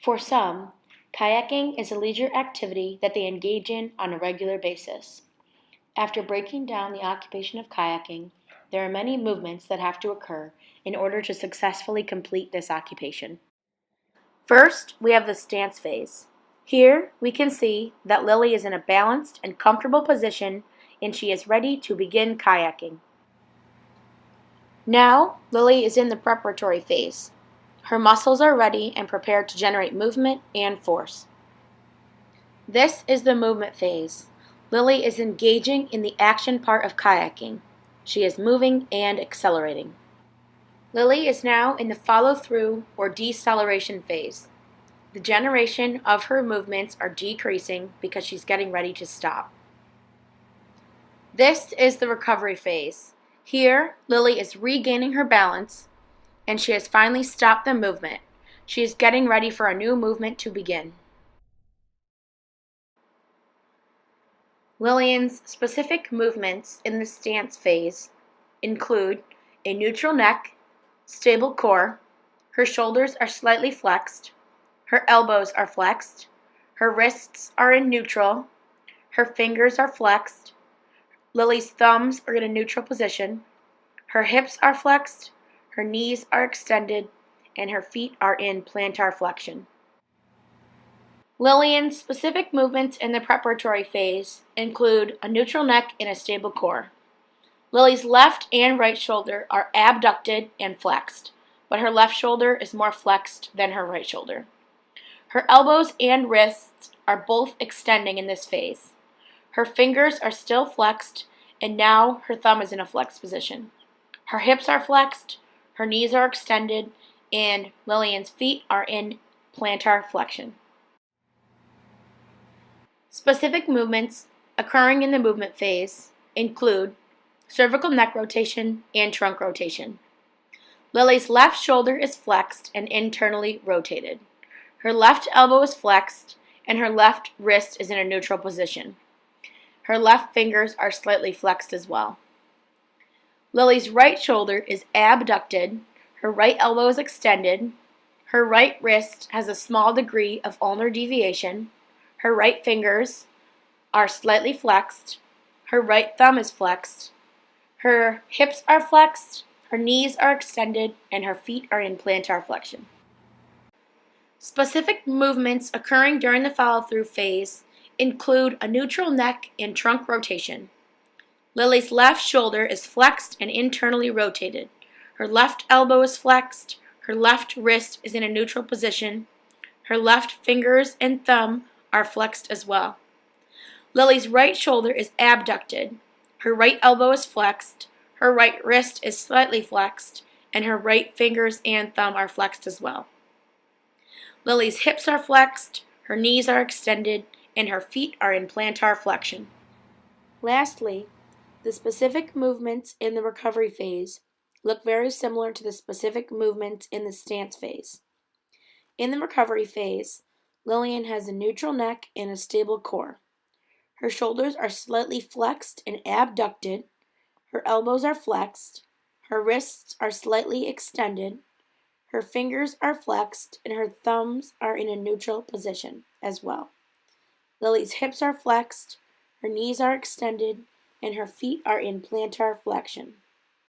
For some, kayaking is a leisure activity that they engage in on a regular basis. After breaking down the occupation of kayaking, there are many movements that have to occur in order to successfully complete this occupation. First, we have the stance phase. Here, we can see that Lily is in a balanced and comfortable position and she is ready to begin kayaking. Now, Lily is in the preparatory phase. Her muscles are ready and prepared to generate movement and force. This is the movement phase. Lily is engaging in the action part of kayaking. She is moving and accelerating. Lily is now in the follow-through or deceleration phase. The generation of her movements are decreasing because she's getting ready to stop. This is the recovery phase. Here, Lily is regaining her balance and she has finally stopped the movement. She is getting ready for a new movement to begin. Lillian's specific movements in the stance phase include a neutral neck, stable core, her shoulders are slightly flexed, her elbows are flexed, her wrists are in neutral, her fingers are flexed, Lily's thumbs are in a neutral position, her hips are flexed, her knees are extended, and her feet are in plantar flexion. Lillian's specific movements in the preparatory phase include a neutral neck and a stable core. Lily's left and right shoulder are abducted and flexed, but her left shoulder is more flexed than her right shoulder. Her elbows and wrists are both extending in this phase. Her fingers are still flexed, and now her thumb is in a flexed position. Her hips are flexed, her knees are extended, and Lillian's feet are in plantar flexion. Specific movements occurring in the movement phase include cervical neck rotation and trunk rotation. Lily's left shoulder is flexed and internally rotated. Her left elbow is flexed and her left wrist is in a neutral position. Her left fingers are slightly flexed as well. Lily's right shoulder is abducted, her right elbow is extended, her right wrist has a small degree of ulnar deviation, her right fingers are slightly flexed, her right thumb is flexed, her hips are flexed, her knees are extended, and her feet are in plantar flexion. Specific movements occurring during the follow-through phase include a neutral neck and trunk rotation. Lily's left shoulder is flexed and internally rotated. Her left elbow is flexed, her left wrist is in a neutral position, her left fingers and thumb are flexed as well. Lily's right shoulder is abducted, her right elbow is flexed, her right wrist is slightly flexed, and her right fingers and thumb are flexed as well. Lily's hips are flexed, her knees are extended, and her feet are in plantar flexion. Lastly, the specific movements in the recovery phase look very similar to the specific movements in the stance phase. In the recovery phase, Lillian has a neutral neck and a stable core. Her shoulders are slightly flexed and abducted, her elbows are flexed, her wrists are slightly extended, her fingers are flexed, and her thumbs are in a neutral position as well. Lily's hips are flexed, her knees are extended, and her feet are in plantar flexion.